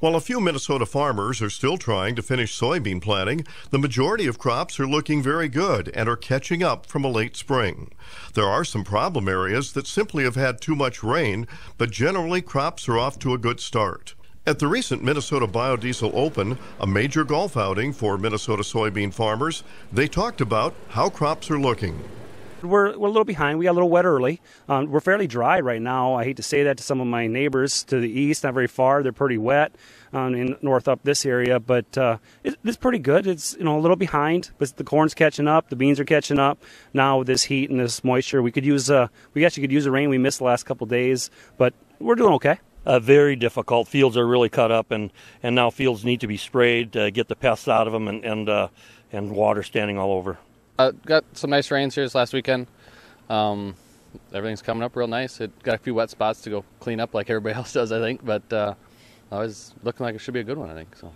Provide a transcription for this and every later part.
While a few Minnesota farmers are still trying to finish soybean planting, the majority of crops are looking very good and are catching up from a late spring. There are some problem areas that simply have had too much rain, but generally crops are off to a good start. At the recent Minnesota Biodiesel Open, a major golf outing for Minnesota soybean farmers, they talked about how crops are looking. We're a little behind. We got a little wet early. We're fairly dry right now. I hate to say that to some of my neighbors to the east, not very far. They're pretty wet in north up this area, but it's pretty good. It's a little behind, but the corn's catching up. The beans are catching up. Now with this heat and this moisture, we actually could use the rain we missed the last couple days, but we're doing okay. Very difficult. Fields are really cut up, and now fields need to be sprayed to get the pests out of them and water standing all over. Got some nice rains here this last weekend. Everything's coming up real nice. It got a few wet spots to go clean up like everybody else does, I think, but it's looking like it should be a good one, I think. So.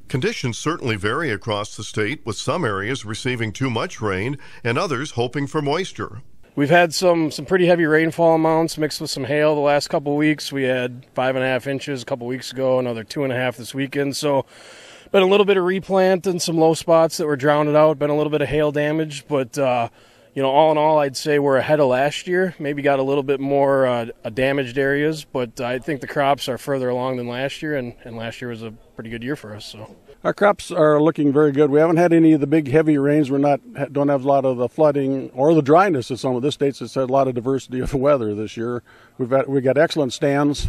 Conditions certainly vary across the state, with some areas receiving too much rain and others hoping for moisture. We've had some pretty heavy rainfall amounts mixed with some hail the last couple of weeks. We had 5.5 inches a couple of weeks ago, another 2.5 this weekend. So been a little bit of replant and some low spots that were drowned out. Been a little bit of hail damage, but all in all, I'd say we're ahead of last year. Maybe got a little bit more damaged areas, but I think the crops are further along than last year, and last year was a pretty good year for us. So. Our crops are looking very good. We haven't had any of the big heavy rains. Don't have a lot of the flooding or the dryness of some of the states. It's had a lot of diversity of weather this year. We've got excellent stands.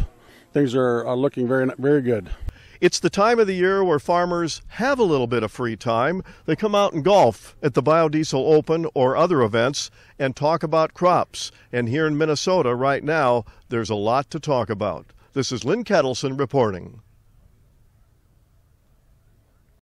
Things are looking very, very good. It's the time of the year where farmers have a little bit of free time. They come out and golf at the Biodiesel Open or other events and talk about crops. And here in Minnesota right now, there's a lot to talk about. This is Lynn Ketelsen reporting.